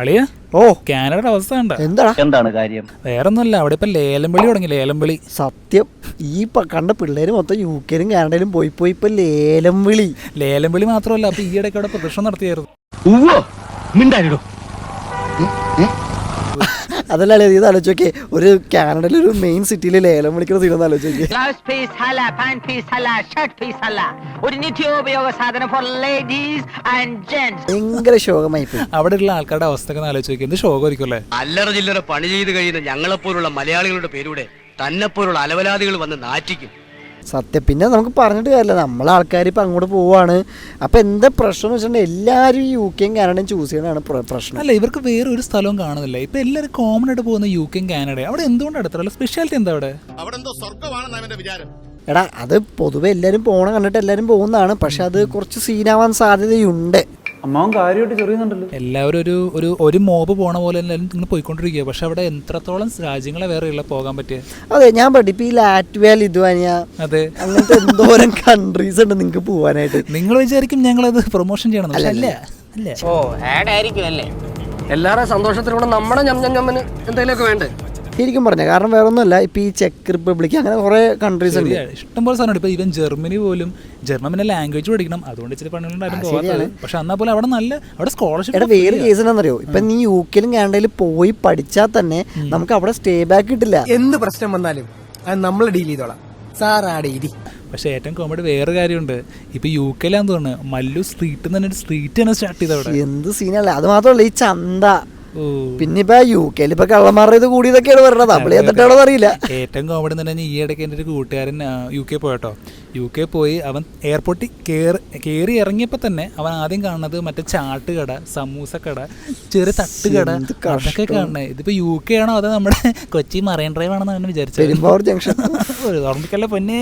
അളിയ ഓ കാനഡയുടെ അവസ്ഥ കണ്ട എന്താണ് കാര്യം? വേറൊന്നുമല്ല, അവിടെ ഇപ്പൊ ലേലം വിളി തുടങ്ങി. ലേലം വിളി സത്യം. ഈ കണ്ട പിള്ളേര് മൊത്തം യുകെയിലും കാനഡയിലും പോയി ഇപ്പൊ ലേലം വിളി മാത്രമല്ല, അപ്പൊ ഈയിടയ്ക്ക് അവിടെ പ്രദർശനം നടത്തിയായിരുന്നു. അതല്ല ഇത് ആലോചിച്ചോക്കെ, ഒരു കാനഡയിലെ ഒരു മെയിൻ സിറ്റിയില് ലേലം വിളിക്കുന്ന സീൻ ഒന്ന് ആലോചിച്ചോക്കെ. ഭയങ്കര ശോകമായി പോയി. അവിടെയുള്ള ആൾക്കാരുടെ അവസ്ഥ ആലോചിച്ച് എന്ത് ശോകമായിരിക്കും. അല്ലറ ചില്ലറ പണി ചെയ്ത് കഴിയുന്ന ഞങ്ങളെപ്പോലുള്ള മലയാളികളുടെ പേരുടെ തന്നെപ്പോലുള്ള അലവലാദികൾ വന്ന് നാറ്റിക്കും. സത്യം. പിന്നെ നമുക്ക് പറഞ്ഞിട്ട് കാര്യമില്ല, നമ്മളെ ആൾക്കാർ ഇപ്പം അങ്ങോട്ട് പോവാണ്. അപ്പം എന്താ പ്രശ്നം എന്ന് വെച്ചിട്ടുണ്ടെങ്കിൽ എല്ലാവരും യുകെയും കാനഡയും ചൂസ് ചെയ്യണതാണ് പ്രശ്നം. അല്ല, ഇവർക്ക് വേറെ ഒരു സ്ഥലവും കാണുന്നില്ല. ഇപ്പൊ എല്ലാവരും കോമൺ ആയിട്ട് പോകുന്ന യുകെയും കാനഡയും. അവിടെ എന്തുകൊണ്ടാണ് അത്ര സ്പെഷ്യാലിറ്റി എന്താ അവിടെ? എടാ, അത് പൊതുവെ എല്ലാവരും പോകണം കണ്ടിട്ട് എല്ലാവരും പോകുന്നതാണ്. പക്ഷെ അത് കുറച്ച് സീനാവാൻ സാധ്യതയുണ്ട്. അമ്മാവൻ കാര്യമായിട്ട് ചെറിയുന്നുണ്ടല്ലോ. എല്ലാവരും ഒരു മോബ് പോണ പോലെ എല്ലാവരും ഇങ്ങനെ പോയിക്കൊണ്ടിരിക്കുക. പക്ഷെ അവിടെ എത്രത്തോളം രാജ്യങ്ങളെ വേറെ ഉള്ള പോകാൻ പറ്റിയ? അതെ, ഞാൻ പഠിപ്പ ഈ ലാറ്റ്വിയ, ലിത്വാനിയ, അതെ, അങ്ങനത്തെ എന്തോരം കൺട്രീസ് ഉണ്ട് നിങ്ങൾക്ക് പോകാനായിട്ട്. നിങ്ങൾ വിചാരിക്കും ഞങ്ങളത് പ്രൊമോഷൻ ചെയ്യണം. അല്ല, ഓ ആഡ് ആയിരിക്കും അല്ലേ? എല്ലാവരുടെ സന്തോഷത്തിലൂടെ നമ്മുടെ ഞമ്മന് എന്തെങ്കിലുമൊക്കെ വേണ്ടേ? ശരിക്കും പറഞ്ഞ കാരണം വേറെ ഒന്നുമല്ല. ഇപ്പം ഈ ചെക്ക് റിപ്പബ്ലിക് അങ്ങനെ കുറേ കൺട്രീസ് ഉണ്ട്, ഇഷ്ടംപോലെ സാധനം. ഇപ്പൊ ഈവൻ ജർമ്മനി പോലും, ജർമ്മൻ ലാംഗ്വേജ് പഠിക്കണം, അതുകൊണ്ട് ഇച്ചിരി പണികളുണ്ടായിരുന്നു പോകാത്തത്. പക്ഷെ എന്നാൽ പോലെ അവിടെ സ്കോളർഷിപ്പ്. എടാ, വേറെ കേസ് എന്താണെന്നറിയോ, ഇപ്പൊ നീ യുകെയിലും കാനഡയിലും പോയി പഠിച്ചാൽ തന്നെ നമുക്ക് അവിടെ സ്റ്റേ ബാക്ക് കിട്ടില്ല. എന്ത് പ്രശ്നം വന്നാലും അത് നമ്മൾ ഡീൽ ചെയ്തോളാം സാർ. ആ ഡീൽ. പക്ഷെ ഏറ്റവും കോമഡി വേറെ കാര്യമുണ്ട്. ഇപ്പൊ യുകെയിലാന്ന് തോന്നുന്നു മല്ലു സ്ട്രീറ്റ് തന്നെ ഒരു സ്ട്രീറ്റ് തന്നെ സ്റ്റാർട്ട് ചെയ്ത അവിടെ. എന്ത് സീനല്ലേ. അത് മാത്രമല്ല, ഈ ചന്ത. പിന്നെ ഇപ്പൊ യുകെയിൽ ഇപ്പൊ കള്ളന്മാരുടെ ഇത് കൂടിയതൊക്കെയാണ് പറഞ്ഞത്. നമ്മൾ എന്നിട്ടാണോ അറിയില്ല. ഏറ്റവും കോമഡി എന്ന് പറഞ്ഞാൽ ഈ ഇടയ്ക്ക് എൻ്റെ ഒരു കൂട്ടുകാരൻ യുകെ പോയിട്ടോ. യുകെ പോയി അവൻ എയർപോർട്ടിൽ കയറി ഇറങ്ങിയപ്പോൾ തന്നെ അവൻ ആദ്യം കാണുന്നത് മറ്റേ ചാട്ടുകട, സമൂസക്കട, ചെറിയ തട്ടുകട, അതൊക്കെ കാണണേ. ഇതിപ്പോ യുകെ ആണോ അതോ നമ്മുടെ കൊച്ചി മറൈൻ ഡ്രൈവ് ആണെന്ന് അവന് വിചാരിച്ചത്. പെരുമ്പാവൂർ ജംഗ്ഷൻ ഓർമ്മിക്കല്ലേ പൊന്നേ.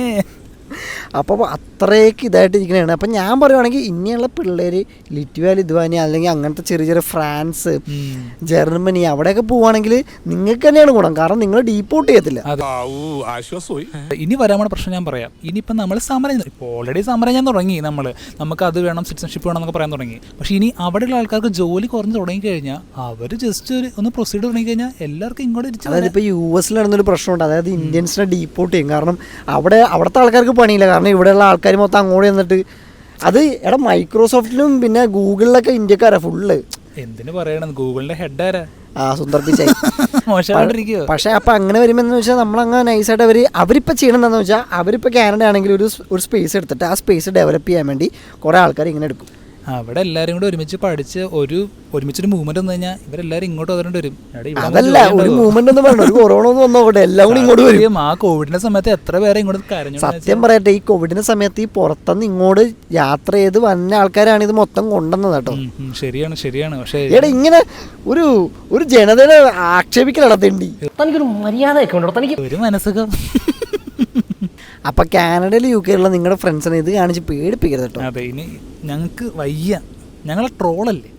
അപ്പോൾ അത്രയൊക്കെ ഇതായിട്ട് ഇരിക്കണതാണ്. അപ്പം ഞാൻ പറയുവാണെങ്കിൽ ഇനിയുള്ള പിള്ളേർ ലിറ്റ്വിയ, ലിത്വാനിയ അല്ലെങ്കിൽ അങ്ങനത്തെ ചെറിയ ചെറിയ ഫ്രാൻസ്, ജർമ്മനി അവിടെയൊക്കെ പോവുകയാണെങ്കിൽ നിങ്ങൾക്ക് തന്നെയാണ് ഗുണം. കാരണം നിങ്ങൾ ഡീപ്പോർട്ട് ചെയ്യത്തില്ല. ഇനി വരാനുള്ള പ്രശ്നം ഞാൻ പറയാം. ഇനിയിപ്പം നമ്മൾ സമരം, ഇപ്പോൾ ഓൾറെഡി സമരം ഞാൻ തുടങ്ങി. നമുക്ക് അത് വേണം, സിറ്റിസൺഷിപ്പ് വേണം എന്നൊക്കെ പറയാൻ തുടങ്ങി. പക്ഷെ ഇനി അവിടെയുള്ള ആൾക്കാർക്ക് ജോലി കുറഞ്ഞ് തുടങ്ങിക്കഴിഞ്ഞാൽ അവർ ജസ്റ്റ് ഒന്ന് പ്രൊസീഡ് തുടങ്ങിക്കഴിഞ്ഞാൽ എല്ലാവർക്കും ഇങ്ങോട്ട് ഇരിച്ചു. അതായത് ഇപ്പോൾ US നടന്നൊരു പ്രശ്നമുണ്ട്. അതായത് ഇന്ത്യൻസിനെ ഡീപ്പോർട്ട് ചെയ്യും. കാരണം അവിടുത്തെ ആൾക്കാർക്ക് പണിയില്ല. കാരണം ഇവിടെയുള്ള ആൾക്കാർ മൊത്തം അങ്ങോട്ട് ചെന്നിട്ട് അത് എടാ മൈക്രോസോഫ്റ്റിലും പിന്നെ ഗൂഗിളിലൊക്കെ ഇന്ത്യക്കാരാ ഫുള്ള്. എന്തിനു പറയണം, ഗൂഗിളിന്റെ ഹെഡ് ആരാ? സുന്ദർ പിച്ചായി. പക്ഷെ അപ്പൊ അങ്ങനെ വരുമ്പോന്ന് വെച്ചാൽ നമ്മളങ്ങനെ നൈസായിട്ട് അവരിപ്പോ ചെയ്യണമെന്ന് വെച്ചാൽ അവരിപ്പോ കാനഡ ആണെങ്കിൽ ഒരു സ്പേസ് എടുത്തിട്ട് ആ സ്പേസ് ഡെവലപ്പ് ചെയ്യാൻ വേണ്ടി കുറെ ആൾക്കാർ ഇങ്ങനെ എടുക്കും. അവിടെ എല്ലാരും കൂടെ ഒരുമിച്ച് പഠിച്ച് ഒരുമിച്ചൊരു മൂവ്മെന്റ് വന്നു കഴിഞ്ഞാൽ ഇവരെല്ലാരും ഇങ്ങോട്ട് വരേണ്ടി വരും. അതല്ല, ഒരു മൂവ്മെന്റ് ഒന്നും വേണ്ട, ഒരു കൊറോണ ഒന്നും വന്നോട്ടെ, എല്ലാം കൂടി ഇങ്ങോട്ട് വരും. ആ കോവിഡിന്റെ സമയത്ത് എത്ര പേരെ ഇങ്ങോട്ട് കരഞ്ഞു. സത്യം പറയട്ടെ, ഈ കോവിഡിന്റെ സമയത്ത് ഈ പുറത്തുനിന്ന് ഇങ്ങോട്ട് യാത്ര ചെയ്ത് വന്ന ആൾക്കാരാണ് ഇത് മൊത്തം കൊണ്ടുവന്നത് കേട്ടോ. ശരിയാണ്. പക്ഷേ എടാ, ഇങ്ങനെ ഒരു ജനതയെ ആക്ഷേപിക്കൽ നടത്തേണ്ടി തനിക്കൊരു മര്യാദയൊക്കെ ഉണ്ടോ? തനിക്ക് ഒരു മനസ്സുഖം. അപ്പൊ കാനഡയിൽ യുകെയിലുള്ള നിങ്ങളുടെ ഫ്രണ്ട്സിനെ ഇത് കാണിച്ച് പേടിപ്പിക്കരുത് കേട്ടോ. അതെ, ഇനി ഞങ്ങൾക്ക് വയ്യ, ഞങ്ങളെ ട്രോളല്ലേ,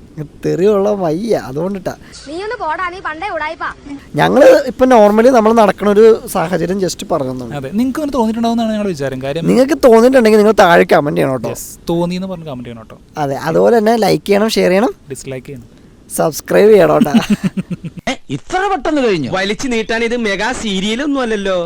തെറിയുള്ള വയ്യ. അതുകൊണ്ടിട്ടാ നീ ഞങ്ങള് ഇപ്പൊ നോർമലി നമ്മൾ നടക്കുന്ന ഒരു സാഹചര്യം ജസ്റ്റ് പറഞ്ഞു. അതെ, നിങ്ങൾക്ക് തോന്നിയിട്ടുണ്ടാവുന്നതാണ് ഞങ്ങളുടെ വിചാരം. കാര്യം നിങ്ങൾക്ക് തോന്നിയിട്ടുണ്ടെങ്കിൽ നിങ്ങൾ താഴെ കമന്റ് ചെയ്യണം കേട്ടോ. തോന്നിയെന്ന് പറഞ്ഞ് കമന്റ് ചെയ്യണം കേട്ടോ. അതെ, അതുപോലെ തന്നെ ലൈക്ക് ചെയ്യണം, ഷെയർ ചെയ്യണം, ഡിസ്ലൈക്ക് ചെയ്യണം, സബ്സ്ക്രൈബ് ചെയ്യണം കേട്ടോ. ഇത്ര പെട്ടെന്ന് കഴിഞ്ഞു? വലിച്ചു നീട്ടാൻ ഇത് മെഗാ സീരിയലൊന്നും അല്ലല്ലോ.